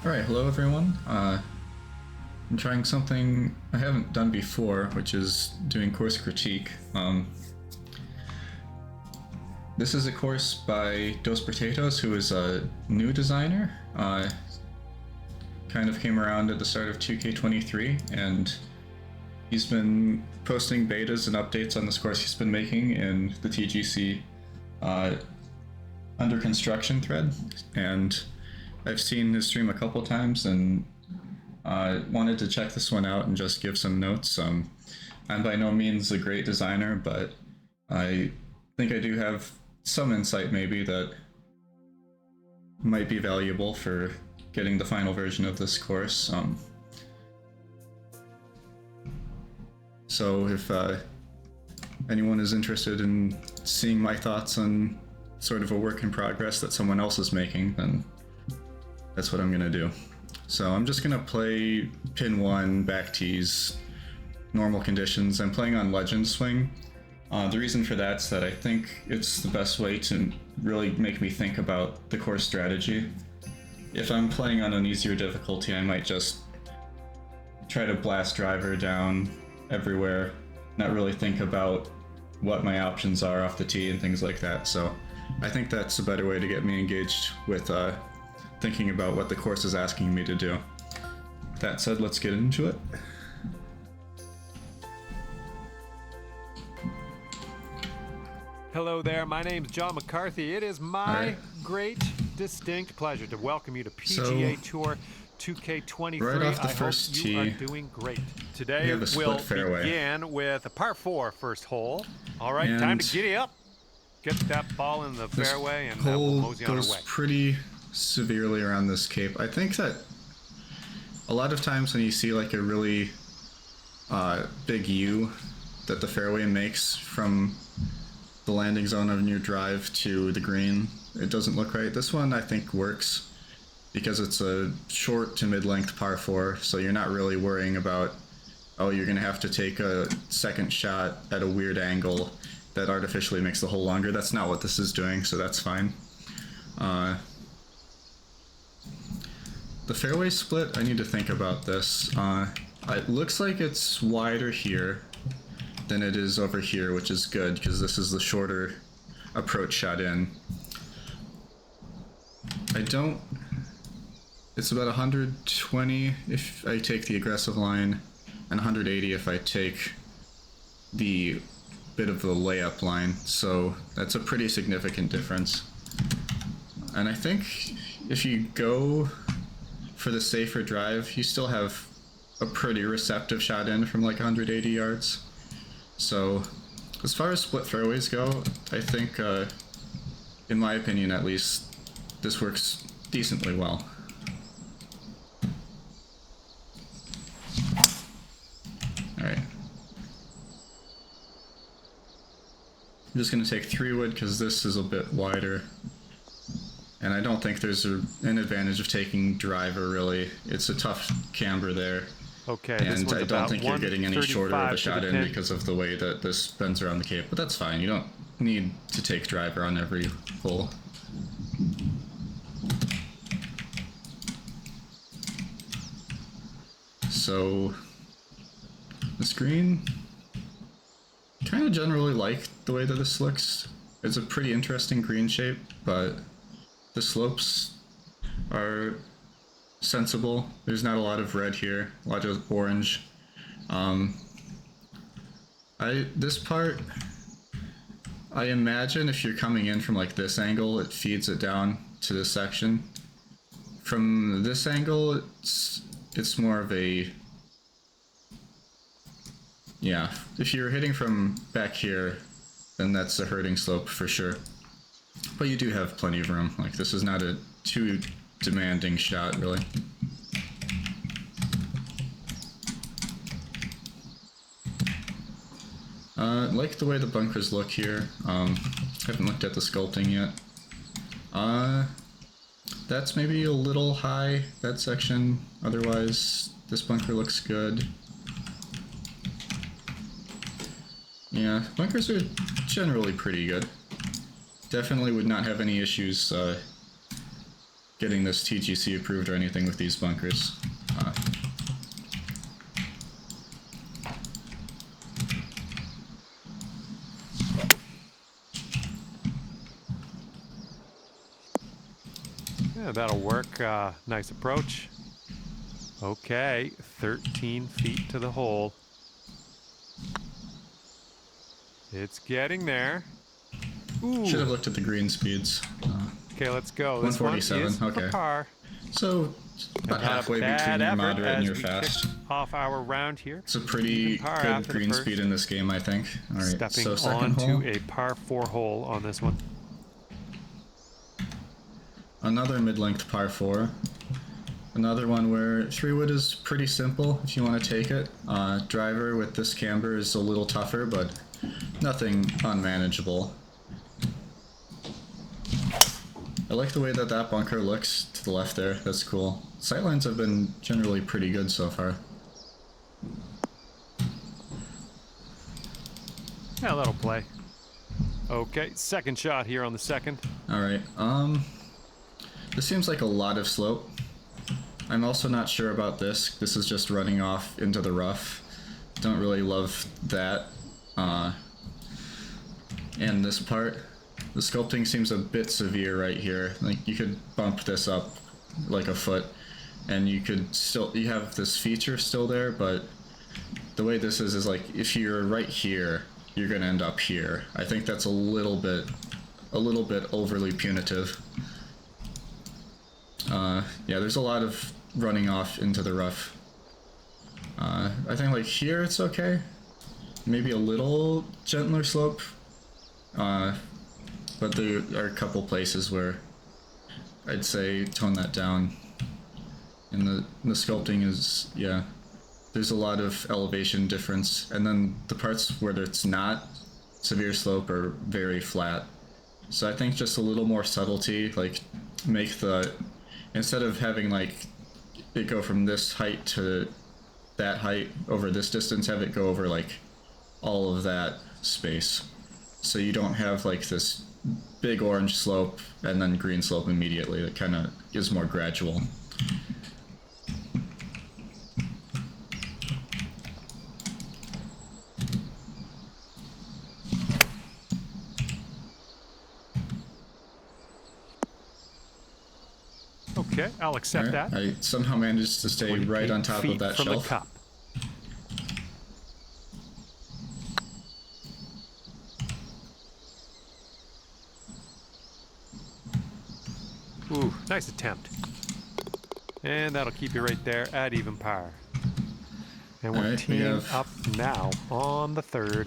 Alright, hello everyone. I'm trying something I haven't done before, which is doing course critique. This is a course by DosProtatoes, who is a new designer. Kind of came around at the start of 2K23, and he's been posting betas and updates on this course he's been making in the TGC under construction thread, and I've seen his stream a couple times and wanted to check this one out and just give some notes. I'm by no means a great designer, but I think I do have some insight maybe that might be valuable for getting the final version of this course. So if anyone is interested in seeing my thoughts on sort of a work in progress that someone else is making, then that's what I'm gonna do. So I'm just gonna play pin 1, back tees, normal conditions. I'm playing on legend swing. The reason for that's that I think it's the best way to really make me think about the course strategy. If I'm playing on an easier difficulty, I might just try to blast driver down everywhere, not really think about what my options are off the tee and things like that. So I think that's a better way to get me engaged with thinking about what the course is asking me to do. That said, let's get into it. Hello there, my name's John McCarthy. It is my great, distinct pleasure to welcome you to PGA Tour 2K23. Right off the I first hope tee, you are doing great. Today we we'll fairway. begin with a par 4 first hole. All right, And time to giddy up. Get that ball in the fairway and we'll hole mosey on our goes way. pretty severely around this cape. I think that a lot of times when you see like a really big U that the fairway makes from the landing zone of your drive to the green, it doesn't look right. This one I think works because it's a short to mid-length par 4, so you're not really worrying about, oh, you're gonna have to take a second shot at a weird angle that artificially makes the hole longer. That's not what this is doing, so that's fine. The fairway split, I need to think about this. It looks like it's wider here than it is over here, which is good because this is the shorter approach shot in. It's about 120 if I take the aggressive line and 180 if I take the bit of the layup line, so that's a pretty significant difference. And I think if you go for the safer drive, you still have a pretty receptive shot in from like 180 yards. So as far as split fairways go, I think, in my opinion at least, this works decently well. Alright. I'm just going to take 3-wood because this is a bit wider. And I don't think there's an advantage of taking driver, really. It's a tough camber there. Okay, and I don't think you're getting any shorter of a shot in because of the way that this bends around the cape, but that's fine. You don't need to take driver on every hole. So this green, kind of generally like the way that this looks. It's a pretty interesting green shape, but the slopes are sensible. There's not a lot of red here, a lot of orange. This part, I imagine if you're coming in from like this angle, it feeds it down to this section. From this angle, it's more of a, yeah, if you're hitting from back here, then that's a hurting slope for sure. But you do have plenty of room. Like, this is not a too demanding shot, really. Like the way the bunkers look here. Haven't looked at the sculpting yet. That's maybe a little high, that section. Otherwise, this bunker looks good. Yeah, bunkers are generally pretty good. Definitely would not have any issues getting this TGC approved or anything with these bunkers. Yeah, that'll work. Nice approach. Okay, 13 feet to the hole. It's getting there. Ooh. Should have looked at the green speeds. Okay, let's go. This one is 147, for okay. par. So, about halfway between your moderate and your fast. Off our round here. It's a pretty good green speed in this game, I think. Alright, Stepping so second hole. onto a par 4 hole on this one. Another mid-length par 4. Another one where 3-wood is pretty simple if you want to take it. Driver with this camber is a little tougher, but nothing unmanageable. I like the way that that bunker looks to the left there. That's cool. Sightlines have been generally pretty good so far. Yeah, that'll play. Okay, second shot here on the second. Alright, this seems like a lot of slope. I'm also not sure about this. This is just running off into the rough. Don't really love that. And this part. The sculpting seems a bit severe right here. Like, you could bump this up like a foot, and you could still, you have this feature still there, but the way this is like, if you're right here, you're gonna end up here. I think that's a little bit overly punitive. Yeah, there's a lot of running off into the rough. I think like here it's okay. Maybe a little gentler slope. But there are a couple places where I'd say tone that down. And the sculpting is, yeah, there's a lot of elevation difference. And then the parts where it's not severe slope are very flat. So I think just a little more subtlety, like make the, instead of having like it go from this height to that height over this distance, have it go over like all of that space. So you don't have like this big orange slope and then green slope immediately. It kind of is more gradual. Okay, I'll accept that. I somehow managed to stay right on top of that from shelf. The cup. Ooh, nice attempt. And that'll keep you right there at even par. And we're teeing up now on the third.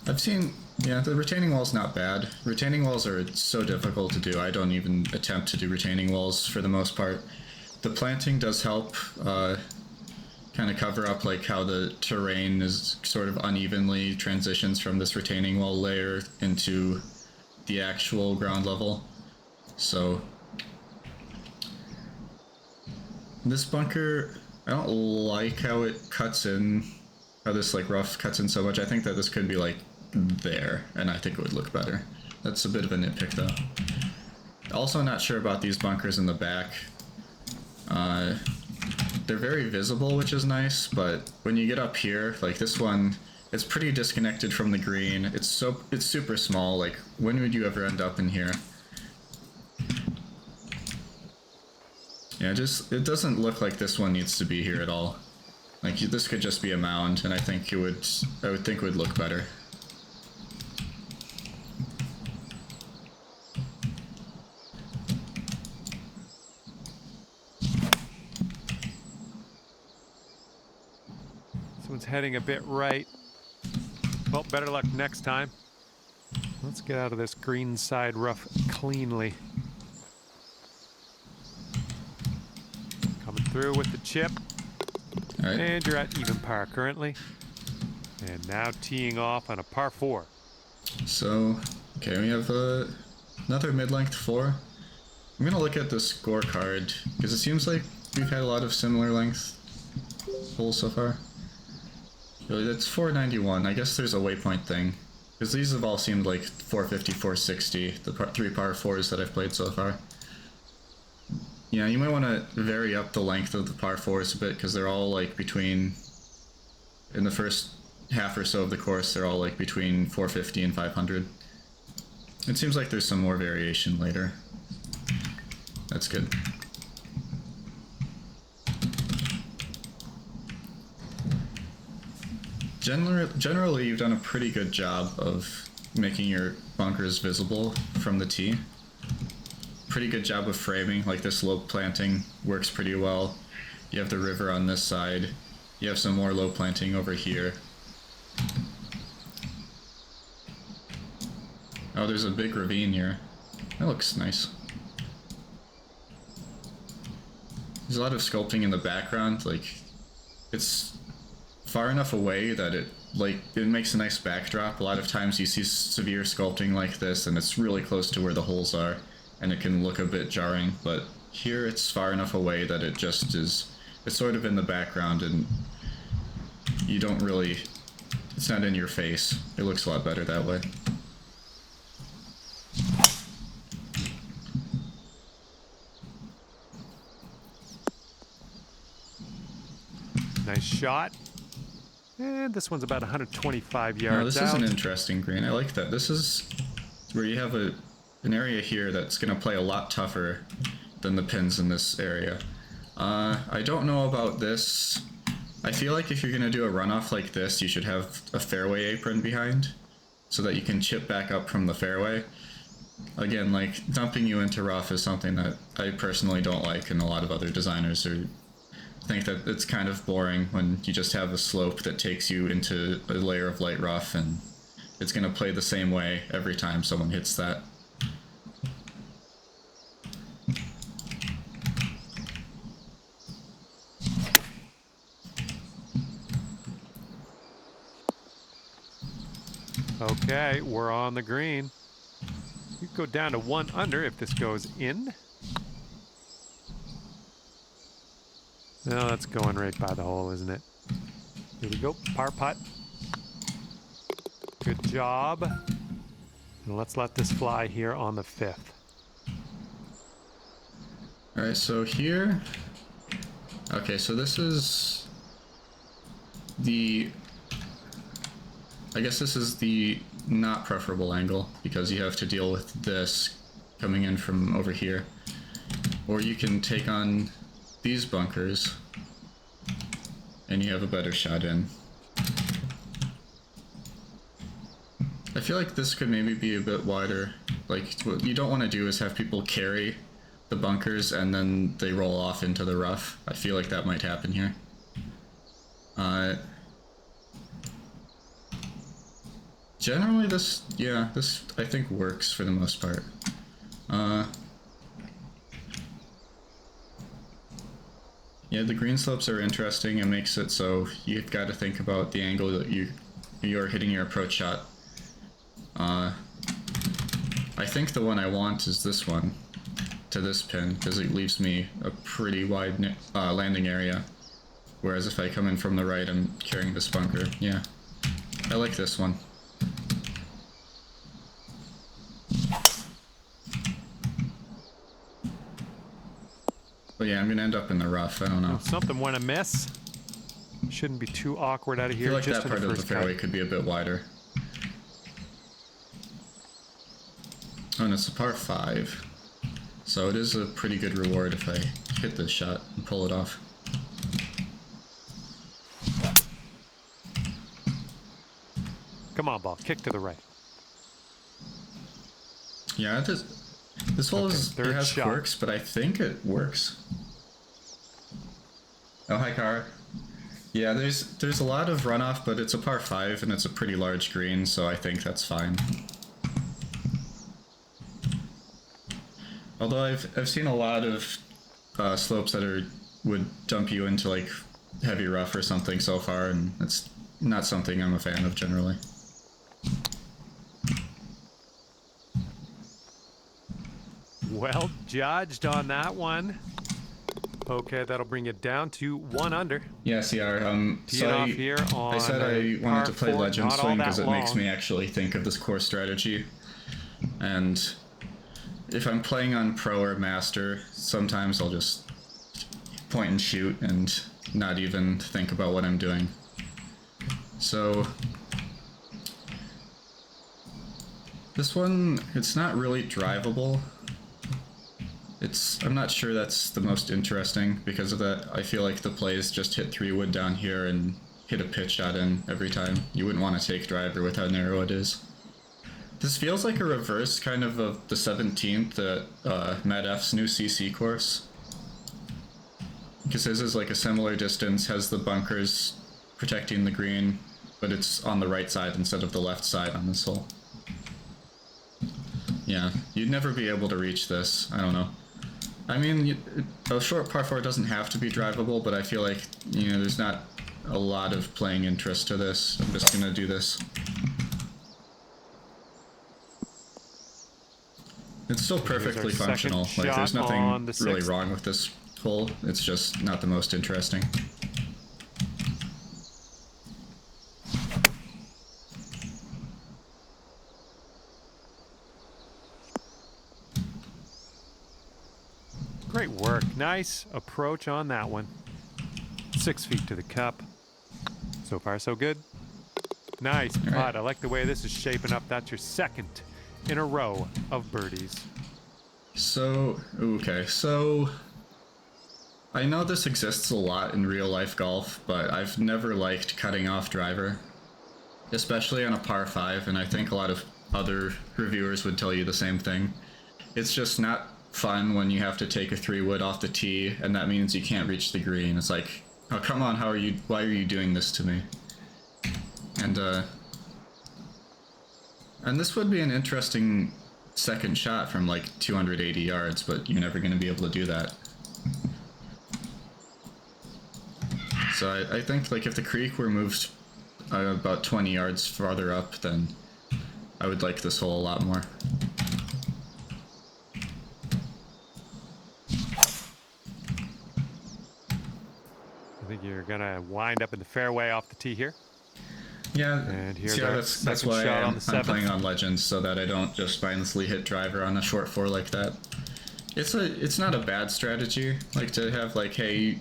I've seen, yeah, the retaining wall's not bad. Retaining walls are so difficult to do. I don't even attempt to do retaining walls for the most part. The planting does help kind of cover up like how the terrain is sort of unevenly transitions from this retaining wall layer into the actual ground level. So this bunker, I don't like how it cuts in, how this like rough cuts in so much. I think that this could be like there, and I think it would look better. That's a bit of a nitpick though. Also not sure about these bunkers in the back. They're very visible, which is nice, but when you get up here, like this one, it's pretty disconnected from the green. It's super small. Like, when would you ever end up in here? Yeah, it doesn't look like this one needs to be here at all. Like, this could just be a mound, and I would think it would look better. This one's heading a bit right. Well, better luck next time. Let's get out of this green side rough cleanly. Coming through with the chip. All right. And you're at even par currently. And now teeing off on a par 4. So, okay, we have another mid-length 4. I'm gonna look at the scorecard, because it seems like we've had a lot of similar length holes so far. Really, that's 491. I guess there's a waypoint thing. Because these have all seemed like 450, 460, the three par 4s that I've played so far. Yeah, you might want to vary up the length of the par 4s a bit, because they're all like between, in the first half or so of the course, they're all like between 450 and 500. It seems like there's some more variation later. That's good. Generally, you've done a pretty good job of making your bunkers visible from the tee. Pretty good job of framing, like this low planting works pretty well. You have the river on this side. You have some more low planting over here. Oh, there's a big ravine here. That looks nice. There's a lot of sculpting in the background, like, it's far enough away that it makes a nice backdrop. A lot of times you see severe sculpting like this and it's really close to where the holes are and it can look a bit jarring, but here it's far enough away that it just is, it's sort of in the background and you don't really, it's not in your face. It looks a lot better that way. Nice shot. And this one's about 125 yards out. This is an interesting green. I like that. This is where you have an area here that's going to play a lot tougher than the pins in this area. I don't know about this. I feel like if you're going to do a runoff like this, you should have a fairway apron behind so that you can chip back up from the fairway. Again, like, dumping you into rough is something that I personally don't like, and a lot of other designers think that it's kind of boring when you just have a slope that takes you into a layer of light rough and it's going to play the same way every time someone hits that. Okay, we're on the green. You could go down to 1 under if this goes in. No, that's going right by the hole, isn't it? Here we go, par putt. Good job. And let's let this fly here on the 5th. Alright, so here... Okay, so this is the... I guess this is the not preferable angle, because you have to deal with this coming in from over here. Or you can take on these bunkers and you have a better shot in. I feel like this could maybe be a bit wider. Like, what you don't want to do is have people carry the bunkers and then they roll off into the rough. I feel like that might happen here. Generally this I think works for the most part. Yeah, the green slopes are interesting. It makes it so you've got to think about the angle that you're hitting your approach shot. I think the one I want is this one to this pin, because it leaves me a pretty wide landing area. Whereas if I come in from the right, I'm carrying this bunker. Yeah, I like this one. But yeah, I'm gonna end up in the rough. I don't know. Something went amiss. Shouldn't be too awkward out of here. I feel like just that part of the fairway could be a bit wider. Oh, and it's a par 5. So it is a pretty good reward if I hit this shot and pull it off. Come on, ball. Kick to the right. Yeah, this hole it has quirks, but I think it works. Oh, hi, Kara. Yeah, there's a lot of runoff, but it's a par 5 and it's a pretty large green, so I think that's fine. Although I've seen a lot of slopes that would dump you into like heavy rough or something so far, and it's not something I'm a fan of generally. Well judged on that one. Okay, that'll bring you down to 1 under. Yeah, CR. Teeing off here on I said I wanted to play par 4, Legend not all Swing that because it makes long. me actually think of this core strategy. And if I'm playing on Pro or Master, sometimes I'll just point and shoot and not even think about what I'm doing. So this one, it's not really drivable. I'm not sure that's the most interesting because of that. I feel like the plays just hit 3 wood down here and hit a pitch shot in every time. You wouldn't want to take driver with how narrow it is. This feels like a reverse kind of the 17th at Matt F's new CC course. Because his is like a similar distance, has the bunkers protecting the green, but it's on the right side instead of the left side on this hole. Yeah, you'd never be able to reach this. I don't know. I mean, a short par 4 doesn't have to be drivable, but I feel like, you know, there's not a lot of playing interest to this. I'm just gonna do this. It's still perfectly functional. Like, there's nothing really wrong with this hole. It's just not the most interesting. Great work. Nice approach on that one. 6 feet to the cup. So far, so good. Nice putt. Right. I like the way this is shaping up. That's your 2nd in a row of birdies. So, okay, so I know this exists a lot in real life golf, but I've never liked cutting off driver, especially on a par 5, and I think a lot of other reviewers would tell you the same thing. It's just not fun when you have to take a 3 wood off the tee, and that means you can't reach the green. It's like, oh, come on, why are you doing this to me? And this would be an interesting second shot from like 280 yards, but you're never going to be able to do that. So I think like if the creek were moved about 20 yards farther up, then I would like this hole a lot more. I think you're going to wind up in the fairway off the tee here. Yeah, and here's that's why I'm playing on Legends, so that I don't just mindlessly hit driver on a short 4 like that. It's not a bad strategy, like to have like, hey,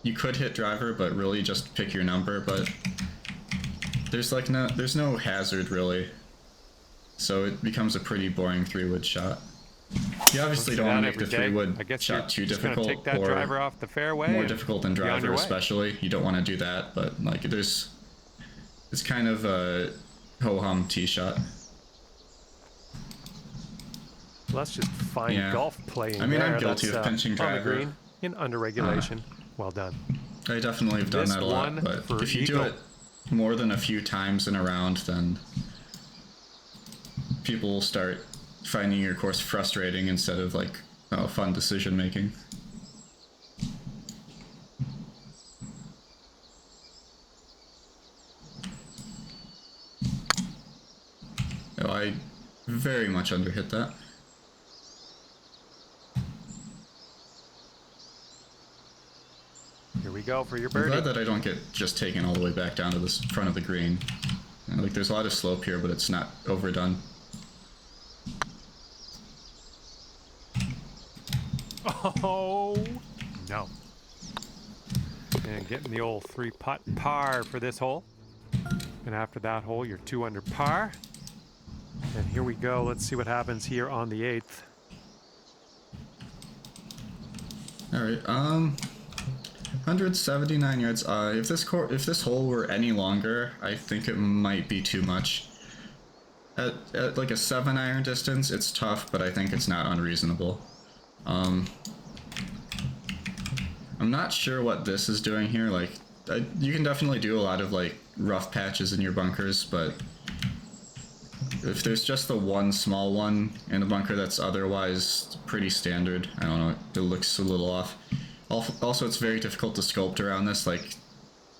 you could hit driver, but really just pick your number, but there's no hazard really, so it becomes a pretty boring 3 wood shot. You obviously don't want to make the 3 wood shot too difficult, take that driver off the fairway, more difficult than driver especially. You don't want to do that, but like it's kind of a ho-hum tee shot. Well, that's just fine golf playing. I mean, I'm guilty of pinching driver. Green in under regulation. Well done. I definitely have done that a lot, but if you do it more than a few times in a round, then people will start finding your course frustrating instead of like fun decision making. Oh, I very much underhit that. Here we go for your birdie. I'm glad that I don't get just taken all the way back down to the front of the green. You know, like there's a lot of slope here, but it's not overdone. Oh no! And getting the old 3-putt par for this hole. And after that hole, you're 2 under par. And here we go. Let's see what happens here on the 8th. All right. 179 yards. If this hole were any longer, I think it might be too much. At like a 7-iron distance, it's tough, but I think it's not unreasonable. I'm not sure what this is doing here. Like, you can definitely do a lot of like rough patches in your bunkers, but if there's just the one small one in a bunker that's otherwise pretty standard, I don't know, it looks a little off. Also, it's very difficult to sculpt around this. Like,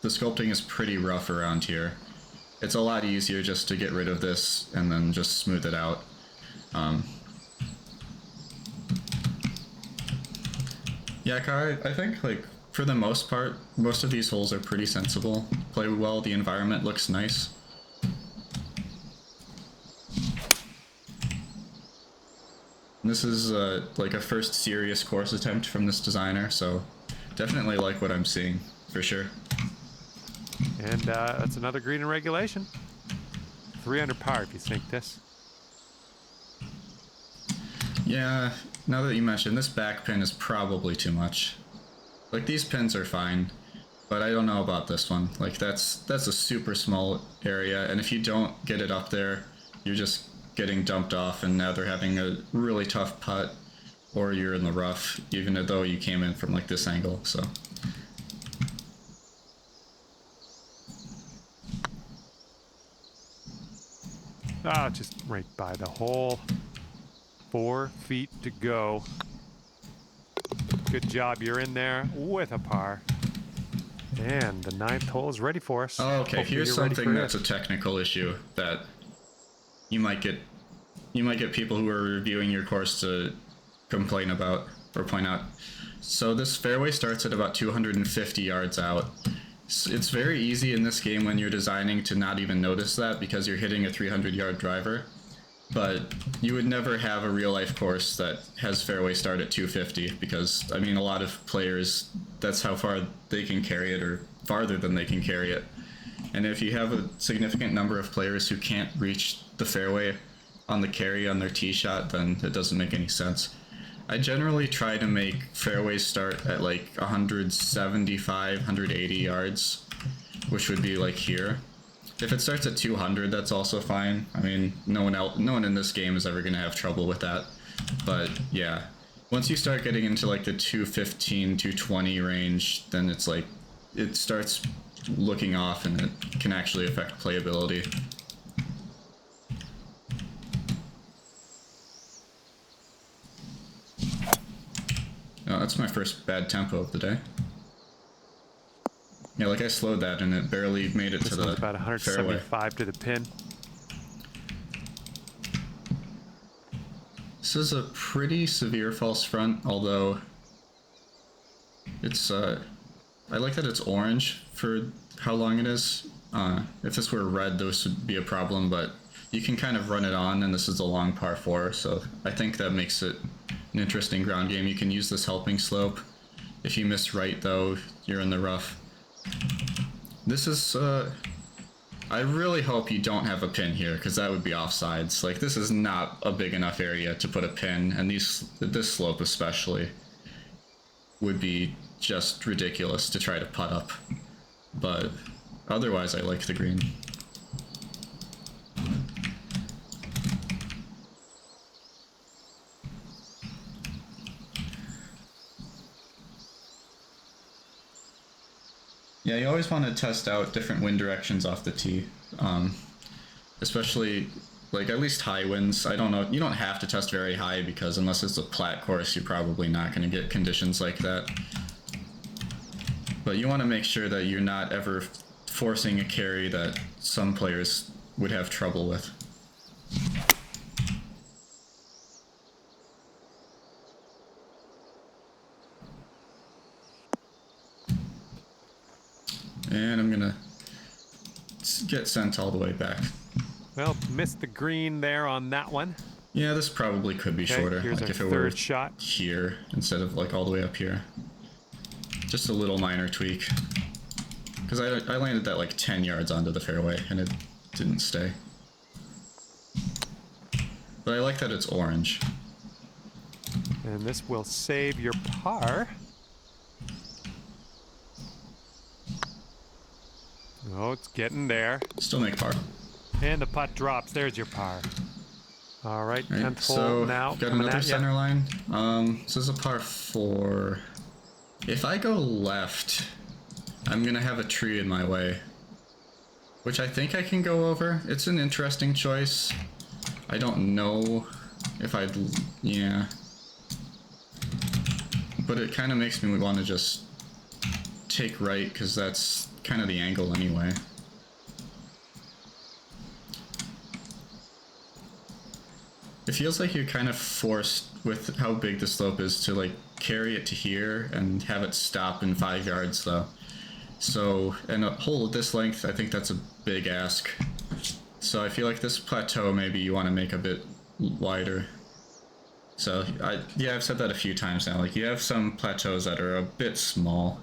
the sculpting is pretty rough around here. It's a lot easier just to get rid of this and then just smooth it out. Yeah, Kai, I think like for the most part, most of these holes are pretty sensible. Play well, the environment looks nice. This is like a first serious course attempt from this designer, so definitely like what I'm seeing, for sure. And that's another green in regulation. 3 under par if you sink this. Yeah, now that you mention, this back pin is probably too much. Like, these pins are fine, but I don't know about this one. Like, that's a super small area, and if you don't get it up there, you're just getting dumped off, and now they're having a really tough putt, or you're in the rough, even though you came in from, like, this angle, so... Ah, just right by the hole. 4 feet to go. Good job, you're in there with a par. And the 9th hole is ready for us. Oh, okay, Hopefully here's you're ready something for that's it. a technical issue that you might get people who are reviewing your course to complain about or point out. So this fairway starts at about 250 yards out. It's very easy in this game when you're designing to not even notice that because you're hitting a 300-yard driver. But you would never have a real-life course that has fairway start at 250 because, I mean, a lot of players, that's how far they can carry it or farther than they can carry it. And if you have a significant number of players who can't reach the fairway on the carry on their tee shot, then it doesn't make any sense. I generally try to make fairways start at like 175, 180 yards, which would be like here. If it starts at 200, that's also fine. I mean, no one in this game is ever going to have trouble with that. But yeah, once you start getting into like the 215, 220 range, then it's like, it starts looking off and it can actually affect playability. Oh, that's my first bad tempo of the day. Yeah, like I slowed that and it barely made it to the about 175 fairway. to the pin. This is a pretty severe false front, although it's I like that it's orange for how long it is. If this were red, this would be a problem, but you can kind of run it on, and this is a long par 4, so I think that makes it an interesting ground game. You can use this helping slope. If you miss right, though, you're in the rough. This is, I really hope you don't have a pin here, because that would be offsides. Like, this is not a big enough area to put a pin, and this slope especially would be just ridiculous to try to putt up. But otherwise, I like the green. Yeah, you always want to test out different wind directions off the tee, especially like at least high winds. I don't know, you don't have to test very high because unless it's a plat course, you're probably not going to get conditions like that. But you want to make sure that you're not ever forcing a carry that some players would have trouble with. And I'm gonna get sent all the way back. Well, missed the green there on that one. Yeah, this probably could be shorter, Here's like our if it were third shot. here instead of like all the way up here. Just a little minor tweak. Because I landed that like 10 yards onto the fairway and it didn't stay. But I like that it's orange. And this will save your par. Oh, it's getting there. Still make par. And the putt drops. There's your par. All right, 10th hole so now. got another center line. This is a par 4. If I go left, I'm gonna have a tree in my way, which I think I can go over. It's an interesting choice. I don't know if I'd, yeah. But it kind of makes me want to just take right, because that's kind of the angle anyway. it feels like you're kind of forced with how big the slope is to like carry it to here and have it stop in 5 yards though. So, and a hole this length, I think that's a big ask. So I feel like this plateau maybe you want to make a bit wider. So yeah, I've said that a few times now. Like you have some plateaus that are a bit small.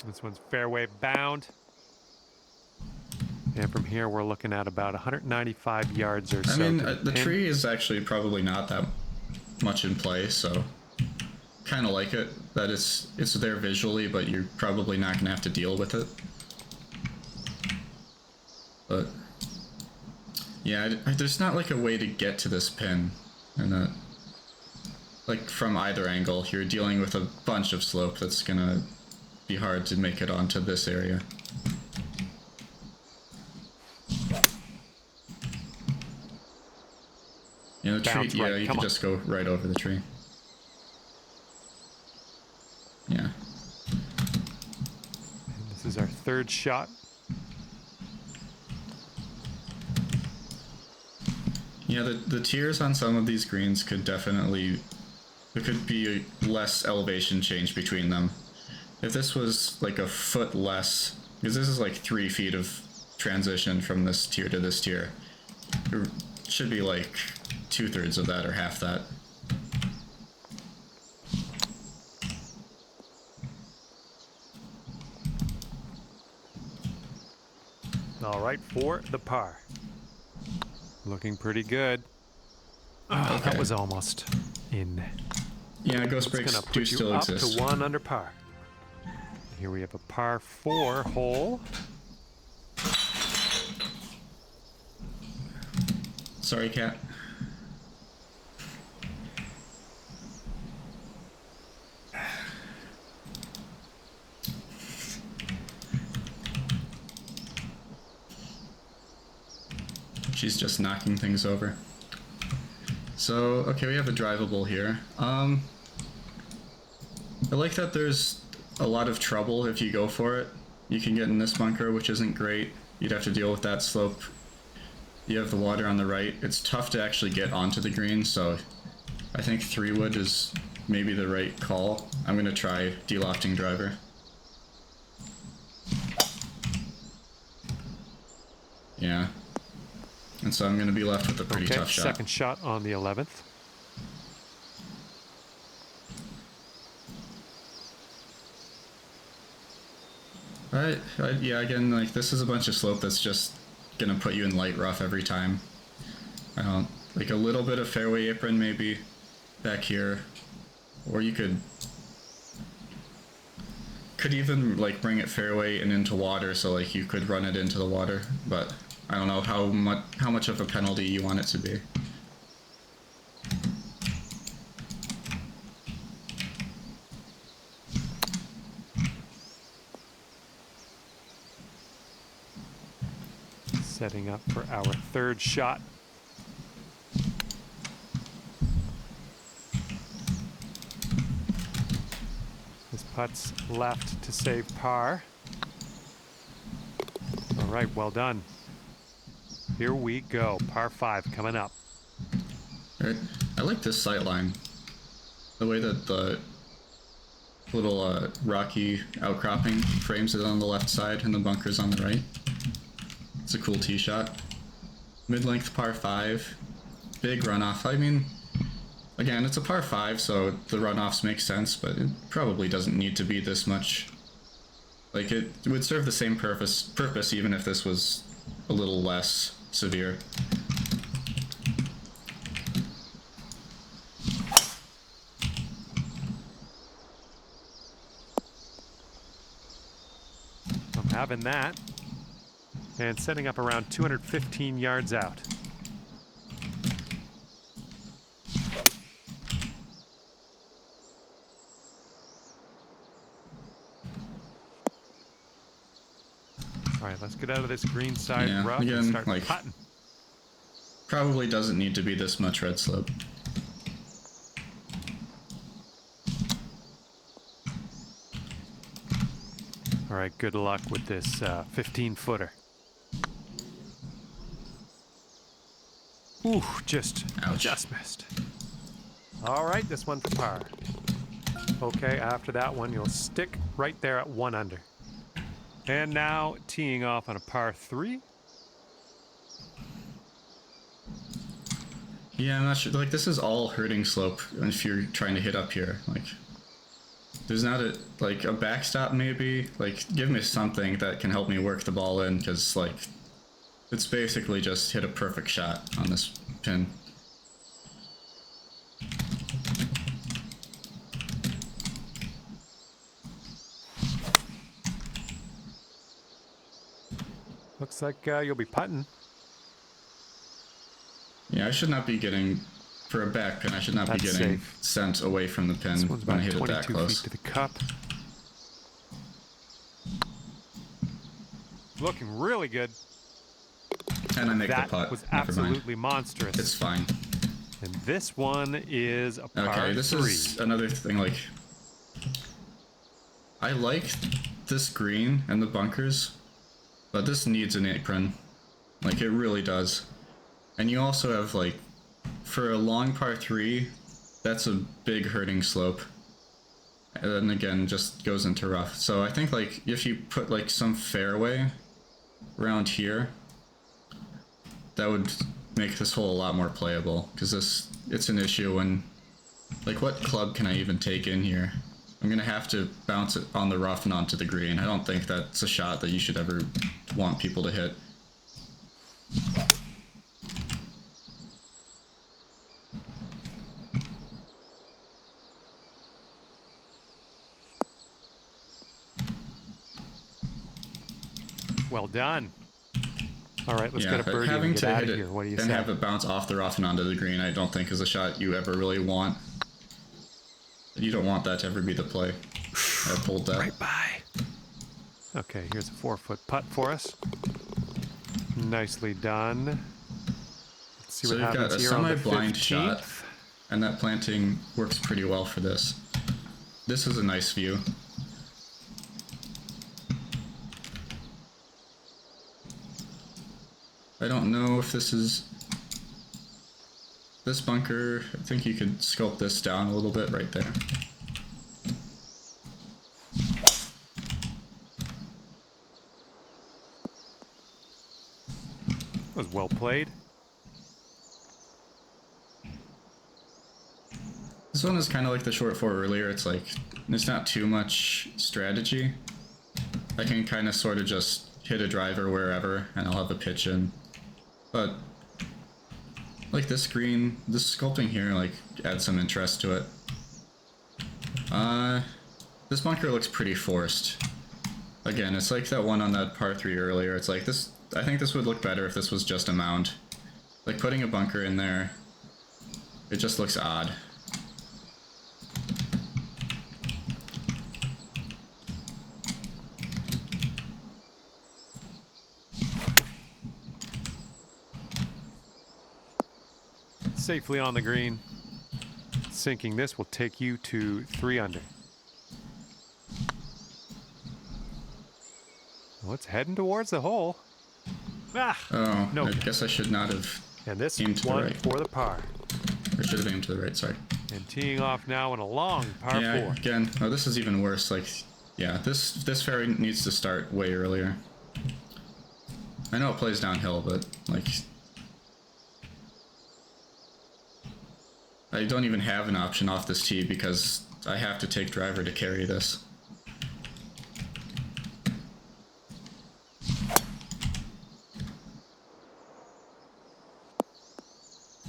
This one's fairway bound. And from here, we're looking at about 195 yards or so. I mean, to the pin. tree is actually probably not that much in play, so kind of like it that it's there visually, but you're probably not gonna have to deal with it. But yeah, there's not like a way to get to this pin, and like from either angle, you're dealing with a bunch of slope that's gonna be hard to make it onto this area. You know, the tree, Bounce yeah, right, you come could on. just go right over the tree. Yeah. This is our third shot. Yeah, the tiers on some of these greens could definitely, there could be a less elevation change between them. If this was like a foot less, because this is like 3 feet of transition from this tier to this tier, it should be like 2/3 of that or half that. All right, for the par. Looking pretty good. Oh, Okay. that was almost in. Yeah, ghost It's breaks gonna do put you still up exist. to 1 under par. Here we have a par 4 hole. Sorry, cat. She's just knocking things over. So, okay, we have a drivable here. I like that there's a lot of trouble if you go for it. You can get in this bunker, which isn't great. You'd have to deal with that slope. You have the water on the right. It's tough to actually get onto the green, so I think 3-wood is maybe the right call. I'm gonna try delofting driver. Yeah. And so I'm gonna be left with a pretty tough shot. Second shot on the 11th. Yeah, again, like, this is a bunch of slope that's just gonna put you in light rough every time. I don't, like, a little bit of fairway apron maybe back here, or you could even, like, bring it fairway and into water, so, like, you could run it into the water, but I don't know how much of a penalty you want it to be. Setting up for our third shot. This putt's left to save par. All right, well done. Here we go. Par 5 coming up. Right. I like this sight line. The way that the little rocky outcropping frames it on the left side and the bunker's on the right. It's a cool tee shot. Mid-length par 5. Big runoff. I mean, again, it's a par 5, so the runoffs make sense, but it probably doesn't need to be this much. Like, it would serve the same purpose even if this was a little less severe. I'm having that. And setting up around 215 yards out. All right, let's get out of this green side Yeah, rough again, and start like, putting. Probably doesn't need to be this much red slope. All right, good luck with this 15-footer. Ooh, just missed. All right, this one for par. Okay, after that one, you'll stick right there at 1 under. And now teeing off on a par 3. Yeah, I'm not sure. Like, this is all hurting slope if you're trying to hit up here. Like, there's not a backstop maybe. Like, give me something that can help me work the ball in, because like, it's basically just hit a perfect shot on this pin. Looks like you'll be putting. Yeah, I should not be getting, for a back pin, I should not be getting sent away from the pin when I hit it that close. 22 feet to the cup. Looking really good. And I make the putt. That was Never mind. absolutely monstrous. It's fine. And this one is a par 3. Okay, this is another thing, like, I like this green and the bunkers, but this needs an apron. Like, it really does. And you also have, like, for a long par 3, that's a big hurting slope. And then again, just goes into rough. So I think, like, if you put, like, some fairway around here, that would make this hole a lot more playable. Because it's an issue when, like, what club can I even take in here? I'm gonna have to bounce it on the rough and onto the green. I don't think that's a shot that you should ever want people to hit. Well done. All right, let's get a birdie having and get to out hit of it here. What do you and say? have it bounce off the rough and onto the green, I don't think is a shot you ever really want. You don't want that to ever be the play. I pulled that. Right by. Okay, here's a 4-foot putt for us. Nicely done. Let's see So what you've got happens a here on the semi-blind 15th. shot, and that planting works pretty well for this. This is a nice view. I don't know if this is... This bunker, I think you could sculpt this down a little bit right there. Was well played. This one is kind of like the short 4 earlier. It's like, it's not too much strategy. I can kind of sort of just hit a driver wherever and I'll have a pitch in. But like this green, this sculpting here, like, adds some interest to it. This bunker looks pretty forced. Again, it's like that one on that par 3 earlier. It's like this, I think this would look better if this was just a mound. Like, putting a bunker in there, it just looks odd. Safely on the green. Sinking this will take you to 3 under. Well, it's heading towards the hole. Ah, Oh, no. I guess I should not have And this aimed to the one right. for the par. Or should have aimed to the right, sorry. And teeing off now in a long par 4. Again, oh, this is even worse. Like, yeah, this fairway needs to start way earlier. I know it plays downhill, but, like, I don't even have an option off this tee because I have to take driver to carry this.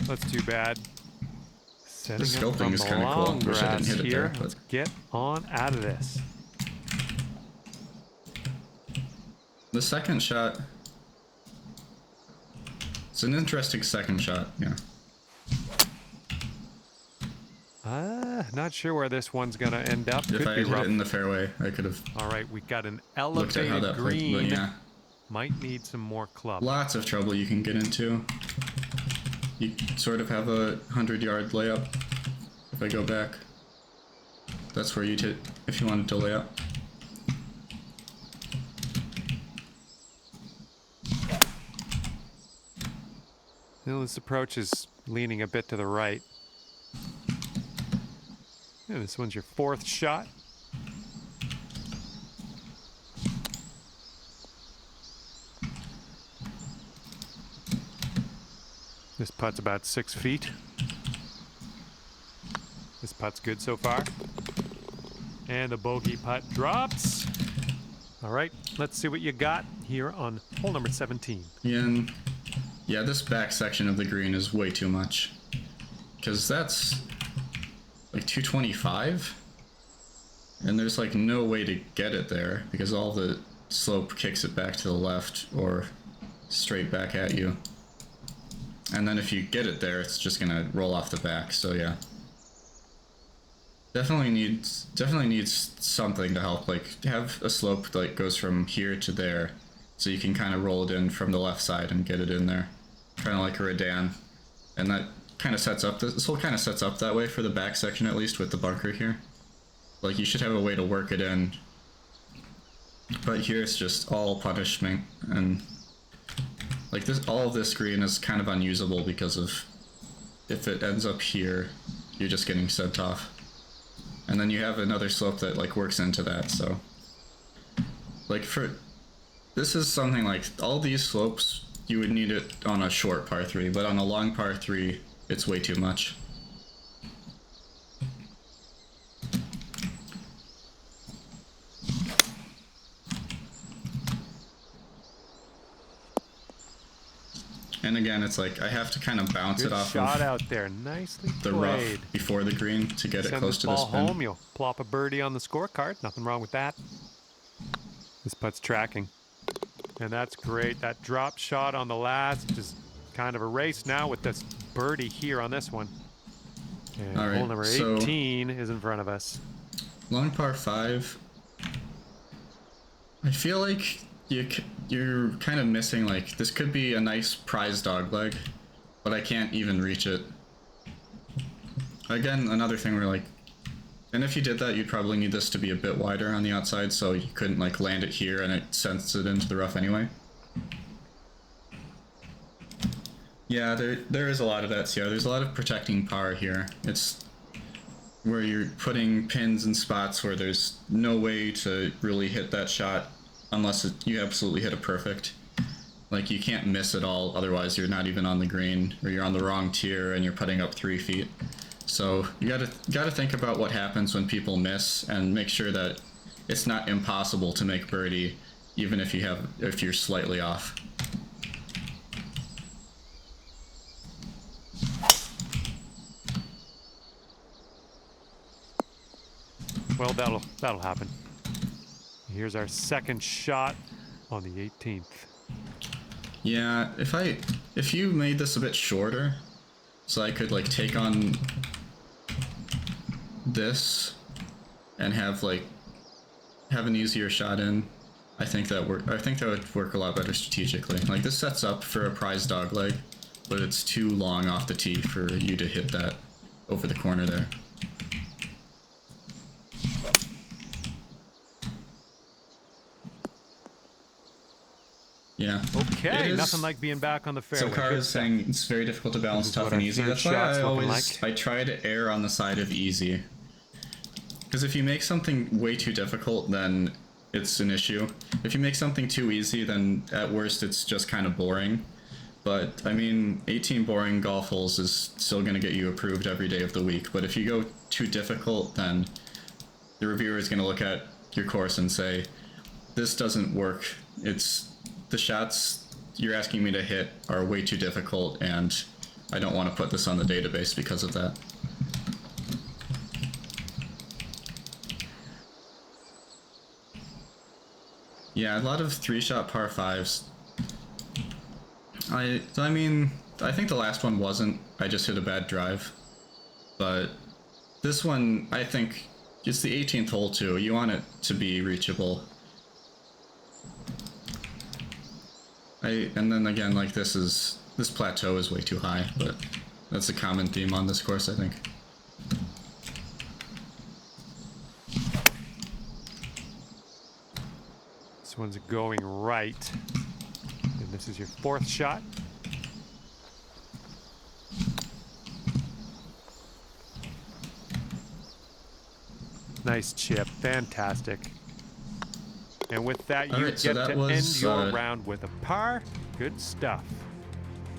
That's too bad. Setting The up sculpting from is the kinda cool. long Wish I didn't grass hit it here. there, but- Let's get on out of this. The second shot, it's an interesting second shot, yeah. Not sure where this one's gonna end up. If Could I be had hit rough. it in the fairway, I could have All right, we've got an looked at how elevated that played, green. but yeah. Might need some more club. Lots of trouble you can get into. You sort of have a 100-yard layup. If I go back, that's where you'd hit if you wanted to lay up. Well, this approach is leaning a bit to the right. Yeah, this one's your 4th shot. This putt's about 6 feet. This putt's good so far. And the bogey putt drops. All right, let's see what you got here on hole number 17. Yeah, this back section of the green is way too much. Because that's like 225. And there's like no way to get it there because all the slope kicks it back to the left or straight back at you. And then if you get it there, it's just gonna roll off the back, so yeah. Definitely needs something to help, like have a slope that like, goes from here to there, so you can kind of roll it in from the left side and get it in there. Kind of like a Redan. And that kind of sets up, this hole kind of sets up that way for the back section at least with the bunker here. Like you should have a way to work it in. But here it's just all punishment, and like this, all of this green is kind of unusable because of if it ends up here, you're just getting sent off. And then you have another slope that like works into that, so like for this is something like all these slopes you would need it on a short par 3, but on a long par 3 it's way too much. And again, it's like I have to kind of bounce Good it off shot of out there, nicely the played. rough before the green to get it Send close this to this ball pin. home, you'll plop a birdie on the scorecard. Nothing wrong with that. This putt's tracking. And that's great. That drop shot on the last is kind of a race now with this birdie here on this one. And All right, hole number 18 is in front of us. Long par 5. I feel like you're kind of missing, like, this could be a nice prize dog leg, but I can't even reach it. Again, another thing where, like, and if you did that, you'd probably need this to be a bit wider on the outside, so you couldn't, like, land it here and it sends it into the rough anyway. Yeah, there is a lot of that, so yeah, there's a lot of protecting par here. It's where you're putting pins in spots where there's no way to really hit that shot unless you absolutely hit it perfect. Like, you can't miss at all, otherwise you're not even on the green, or you're on the wrong tier and you're putting up 3 feet. So you gotta think about what happens when people miss and make sure that it's not impossible to make birdie, even if you're slightly off. Well, that'll happen. Here's our second shot on the 18th. Yeah, if you made this a bit shorter, so I could like take on this and have an easier shot in, I think that would work a lot better strategically. Like, this sets up for a prize dog leg, but it's too long off the tee for you to hit that over the corner there. Yeah. Okay, nothing like being back on the fairway. So Carr is saying it's very difficult to balance tough and easy. That's why I try to err on the side of easy. Because if you make something way too difficult, then it's an issue. If you make something too easy, then at worst it's just kind of boring. But, I mean, 18 boring golf holes is still going to get you approved every day of the week. But if you go too difficult, then the reviewer is going to look at your course and say, this doesn't work. The shots you're asking me to hit are way too difficult, and I don't want to put this on the database because of that. Yeah, a lot of 3-shot par 5s. I mean, I think the last one wasn't. I just hit a bad drive. But this one, I think, it's the 18th hole too. You want it to be reachable. And then again, like, this plateau is way too high, but that's a common theme on this course, I think. This one's going right. And this is your 4th shot. Nice chip. Fantastic. And with that, you Alright, so get that to was, end your round with a par. Good stuff.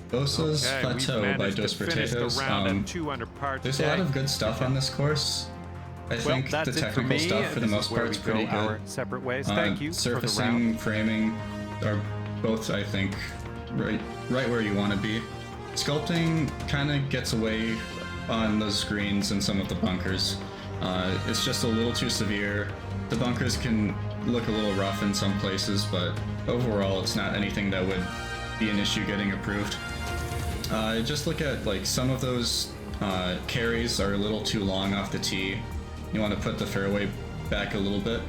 Boosas Okay, Plateau we've by managed to finish the DosProtatoes. round at 2 under par There's today. a lot of good stuff on this course. I Well, think that's the it for technical me. stuff for the This most is where part we is pretty go good. our separate ways. Thank you for the round. Surfacing, framing are both, I think, right where you want to be. Sculpting kind of gets away on those screens and some of the bunkers. It's just a little too severe. The bunkers can look a little rough in some places, but overall it's not anything that would be an issue getting approved. Just look at, like, some of those carries are a little too long off the tee. You want to put the fairway back a little bit.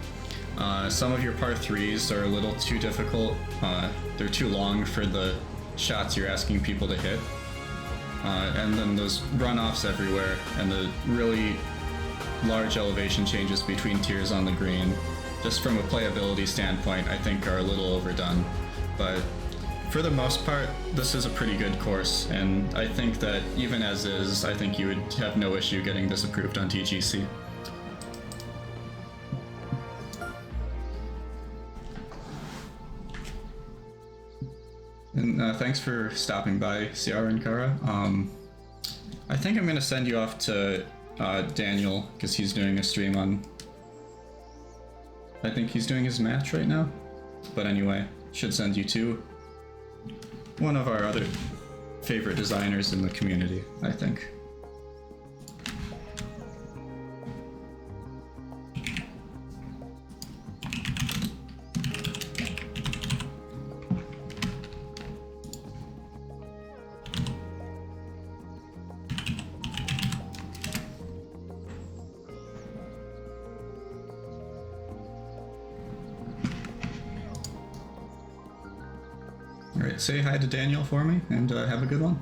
Some of your par 3s are a little too difficult. They're too long for the shots you're asking people to hit. And then those runoffs everywhere and the really large elevation changes between tiers on the green, just from a playability standpoint, I think are a little overdone. But for the most part, this is a pretty good course, and I think that even as is, I think you would have no issue getting this approved on TGC. And thanks for stopping by, Ciara and Kara. I think I'm going to send you off to Daniel, because he's doing a stream on... I think he's doing his match right now. But anyway, should send you to one of our other favorite designers in the community, I think. Alright, say hi to Daniel for me, and have a good one.